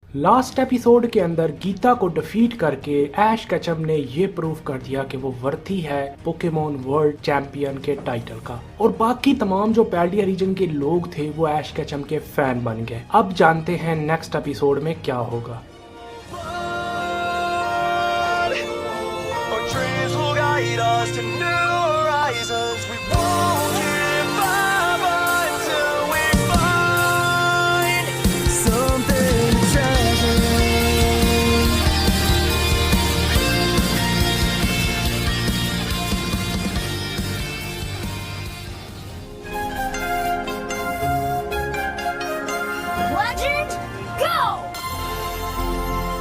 Last episode के अंदर गीता को डिफीट करके ऐश केचम ने ये प्रूव कर दिया कि वो वर्थी है पोकेमोन वर्ल्ड चैंपियन के टाइटल का, और बाकी तमाम जो पैल्डिया रीजन के लोग थे वो ऐश केचम के फैन बन गए। अब जानते हैं नेक्स्ट एपिसोड में क्या होगा।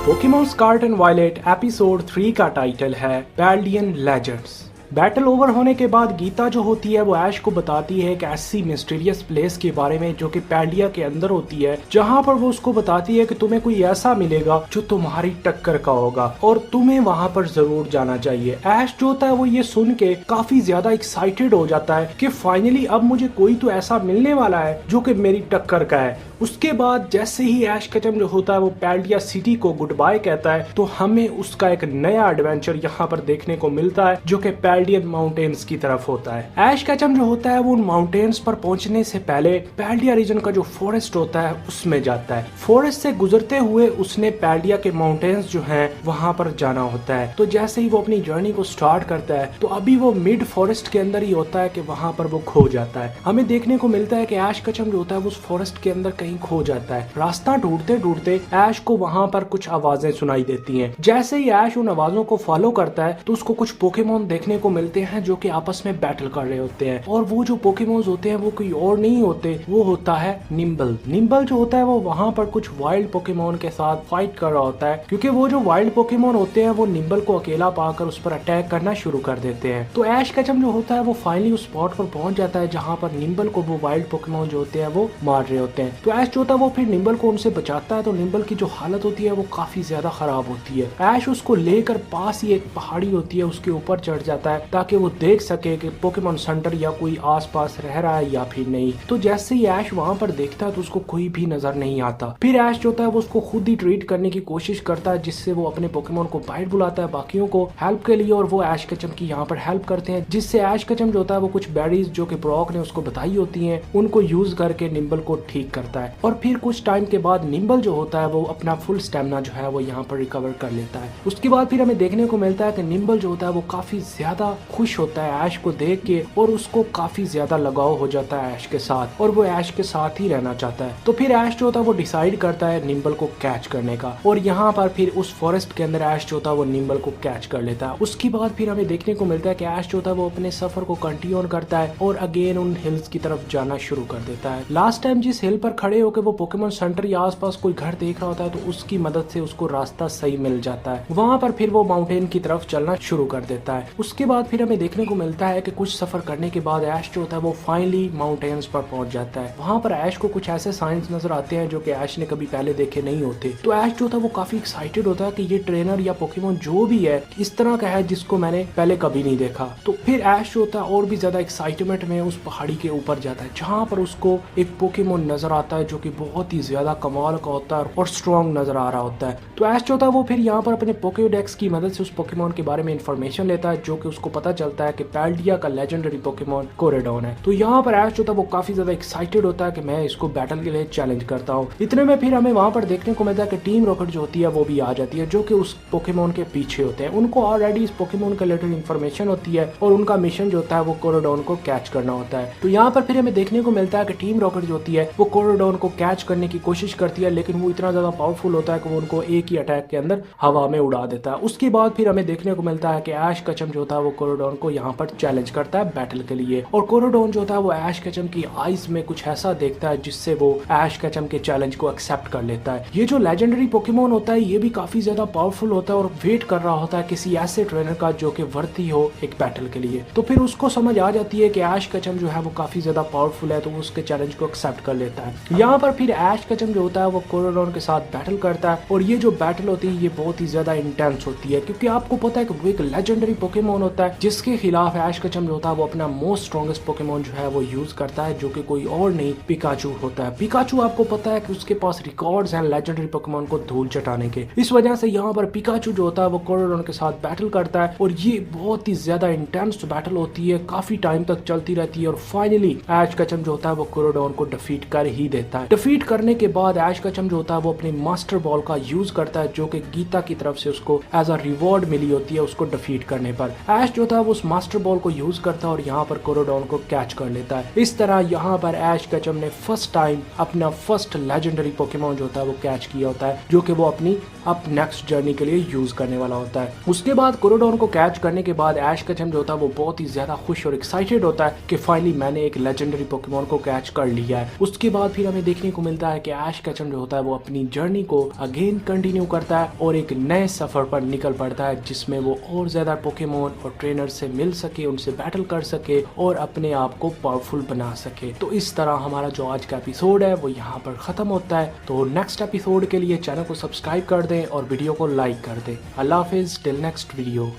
Pokemon Scarlet and Violet episode 3 का टाइटल है पैल्डियन लेजेंड्स। बैटल ओवर होने के बाद गीता जो होती है वो ऐश को बताती है एक ऐसी मिस्टीरियस प्लेस के बारे में जो कि पैल्डिया के अंदर होती है, जहां पर वो उसको बताती है कि तुम्हें कोई ऐसा मिलेगा जो तुम्हारी टक्कर का होगा और तुम्हें वहां पर जरूर जाना चाहिए। ऐश जो होता है वो ये सुन के काफी ज्यादा एक्साइटेड हो जाता है कि फाइनली अब मुझे कोई तो ऐसा मिलने वाला है जो कि मेरी टक्कर का है। उसके बाद जैसे ही ऐश केचम जो होता है वो पैल्डिया सिटी को गुड बाय कहता है तो हमें उसका एक नया एडवेंचर यहाँ पर देखने को मिलता है जो कि पैल्डियन माउंटेन्स की तरफ होता है। ऐश केचम जो होता है वो उन माउंटेन्स पर पहुंचने से पहले पैल्डिया रीजन का जो फॉरेस्ट होता है उसमें जाता है। फॉरेस्ट से गुजरते हुए उसने पैल्डिया के माउंटेन्स जो हैं वहां पर जाना होता है। तो जैसे ही वो अपनी जर्नी को स्टार्ट करता है तो अभी वो मिड फॉरेस्ट के अंदर ही होता है कि वहां पर वो खो जाता है। हमें देखने को मिलता है कि ऐश केचम जो होता है वो उस फॉरेस्ट के अंदर खो जाता है। रास्ता ढूंढते ढूंढते ऐश को वहां पर कुछ आवाजें सुनाई देती हैं। जैसे ही ऐश उन आवाजों को फॉलो करता है तो उसको कुछ पोकेमोन देखने को मिलते हैं जो कि आपस में बैटल कर रहे होते हैं, और वो जो पोकेमोन होते हैं वो कोई और नहीं होते, वो होता है निम्बल। निम्बल जो होता है वो वहां पर कुछ वाइल्ड पोकेमोन के साथ फाइट कर रहा होता है, क्योंकि वो जो वाइल्ड पोकेमोन होते हैं वो निम्बल को अकेला पाकर उस पर अटैक करना शुरू कर देते हैं। तो ऐश केचम जो होता है वो फाइनली उस स्पॉट पर पहुंच जाता है जहां पर निम्बल को वो वाइल्ड पोकेमोन जो होते हैं वो मार रहे होते हैं। तो ऐश जो होता है वो फिर निम्बल को उनसे बचाता है। तो निम्बल की जो हालत होती है वो काफी ज्यादा खराब होती है। ऐश उसको लेकर पास ही एक पहाड़ी होती है उसके ऊपर चढ़ जाता है ताकि वो देख सके कि पोकेमोन सेंटर या कोई आसपास रह रहा है या फिर नहीं। तो जैसे ही ऐश वहां पर देखता है तो उसको कोई भी नजर नहीं आता। फिर ऐश जो होता है वो उसको खुद ही ट्रीट करने की कोशिश करता है, जिससे वो अपने पोकेमोन को बाहर बुलाता है बाकियों को हेल्प के लिए, और वो ऐश केचम की यहाँ पर हेल्प करते हैं, जिससे ऐश केचम जो होता है वो कुछ बेरीज जो कि ब्रॉक ने उसको बताई होती हैं उनको यूज करके निम्बल को ठीक करता है। और फिर कुछ टाइम के बाद निम्बल जो होता है वो अपना फुल स्टेमिना जो है वो यहाँ पर रिकवर कर लेता है। उसके बाद फिर हमें देखने को मिलता है कि निम्बल जो होता है वो काफी ज्यादा खुश होता है ऐश को देख के, और उसको काफी ज्यादा लगाव हो जाता है ऐश के साथ, और वो ऐश के साथ ही रहना चाहता है। तो फिर ऐश जो होता है वो डिसाइड करता है निम्बल को कैच करने का, और यहाँ पर फिर उस फॉरेस्ट के अंदर ऐश जो होता है वो निम्बल को कैच कर लेता है। उसके बाद फिर हमें देखने को मिलता है कि ऐश जो होता है वो अपने सफर को कंटिन्यू करता है और अगेन उन हिल्स की तरफ जाना शुरू कर देता है। लास्ट टाइम जिस हिल पर खड़े होकर वो पोकेमोन सेंटर या आसपास कोई घर देख रहा होता है तो उसकी मदद से उसको रास्ता सही मिल जाता है। वहां पर फिर वो माउंटेन की तरफ चलना शुरू कर देता है। उसके बाद फिर हमें देखने को मिलता है कि कुछ सफर करने के बाद ऐश जो होता है वो फाइनली माउंटेन्स पर पहुंच जाता है। वहां पर ऐश को कुछ ऐसे साइंस नजर आते हैं जो कि ऐश ने कभी पहले देखे नहीं होते। तो ऐश जो होता है वो काफी एक्साइटेड होता है कि ये ट्रेनर या पोकेमोन जो भी है इस तरह का है जिसको मैंने पहले कभी नहीं देखा। तो फिर ऐश जो होता है और भी ज्यादा एक्साइटमेंट में उस पहाड़ी के ऊपर जाता है जहाँ पर उसको एक पोकेमोन नजर आता है जो कि बहुत ही ज्यादा कमाल का होता है और स्ट्रॉन्ग नजर आ रहा होता है। तो ऐश जो होता है वो फिर यहाँ पर अपने पोकेडेक्स की मदद से उस पोकेमोन के बारे में इंफॉर्मेशन लेता है, जो कि उसको पता चलता है कि पैल्डिया का लेजेंडरी पोकेमोन कोरेडॉन है। तो यहाँ पर ऐश जो होता है वो काफी ज्यादा एक्साइटेड होता है कि मैं इसको बैटल के लिए चैलेंज करता हूँ। इतने में फिर हमें वहाँ पर देखने को मिलता है कि टीम रॉकेट जो होती है वो भी आ जाती है, जो कि उस पोकेमोन के पीछे होते हैं। उनको ऑलरेडी इस पोकेमोन के रिलेटेड इंफॉर्मेशन होती है और उनका मिशन जो होता है वो कोरेडॉन को कैच करना होता है। तो यहाँ पर फिर हमें देखने को मिलता है कि टीम रॉकेट जो होती है वो कोरेडॉन को कैच करने की कोशिश करती है, लेकिन वो इतना ज्यादा पावरफुल होता है कि वो उनको एक ही अटैक के अंदर हवा में उड़ा देता है। उसके बाद फिर हमें देखने को मिलता है कि ऐश केचम जो होता है वो कोरेडॉन को यहाँ पर चैलेंज करता है बैटल के लिए, और कोरेडॉन जो होता है वो ऐश केचम की आईज में कुछ ऐसा देखता है जिससे वो ऐश केचम के चैलेंज को एक्सेप्ट कर लेता है। ये जो लेजेंडरी पोकेमोन होता है ये भी काफी ज्यादा पावरफुल होता है और वेट कर रहा होता है किसी ऐसे ट्रेनर का जो कि वर्दी हो एक बैटल के लिए। तो फिर उसको समझ आ जाती है कि ऐश केचम जो है वो काफी ज्यादा पावरफुल है, तो वो उसके चैलेंज को एक्सेप्ट कर लेता है। यहाँ पर फिर ऐश केचम जो होता है वो कोरोडॉन के साथ बैटल करता है और ये जो बैटल होती है ये बहुत ही ज्यादा इंटेंस होती है, क्योंकि आपको पता है कि वो एक लेजेंडरी पोकेमोन होता है जिसके खिलाफ ऐश केचम जो होता है वो अपना मोस्ट स्ट्रॉन्गेस्ट पोकेमोन जो है वो यूज करता है, जो कि कोई और नहीं पिकाचू होता है। पिकाचू आपको पता है कि उसके पास रिकॉर्ड्स हैं लेजेंडरी पोकेमोन को धूल चटाने के। इस वजह से यहाँ पर पिकाचू जो होता है वो कोरोडॉन के साथ बैटल करता है और ये बहुत ही ज्यादा इंटेंस बैटल होती है, काफी टाइम तक चलती रहती है और फाइनली ऐश केचम जो होता है वो कोरोडॉन को डिफीट कर ही देता है। डिफीट करने के बाद ऐश केचम जो होता है वो अपनी मास्टर बॉल का यूज करता है, जो कि गीता की तरफ से उसको एज अ रिवॉर्ड मिली होती है उसको डिफीट करने पर। ऐश जो था वो उस मास्टर बॉल को यूज करता है और यहाँ पर कोरोडॉन को कैच कर लेता है। इस तरह यहाँ पर ऐश केचम ने फर्स्ट टाइम अपना फर्स्ट लेजेंडरी पोकेमोन जो होता है वो कैच किया होता है, जो कि वो अपनी अब नेक्स्ट जर्नी के लिए यूज करने वाला होता है। उसके बाद कोरोडॉन को कैच करने के बाद ऐश केचम जो होता है वो बहुत ही ज्यादा खुश और एक्साइटेड होता है कि फाइनली मैंने एक लेजेंडरी पोकेमोन को कैच कर लिया है। उसके बाद फिर हमें देखने को मिलता है कि ऐश केचम जो होता है वो अपनी जर्नी को अगेन कंटिन्यू करता है और एक नए सफर पर निकल पड़ता है, जिसमें वो और ज्यादा पोकेमोन और ट्रेनर से मिल सके, उनसे बैटल कर सके और अपने आप को पावरफुल बना सके। तो इस तरह हमारा जो आज का एपिसोड है वो यहाँ पर खत्म होता है। तो नेक्स्ट एपिसोड के लिए चैनल को सब्सक्राइब कर दें और वीडियो को लाइक कर दें। अल्लाह हाफिज, टिल नेक्स्ट वीडियो।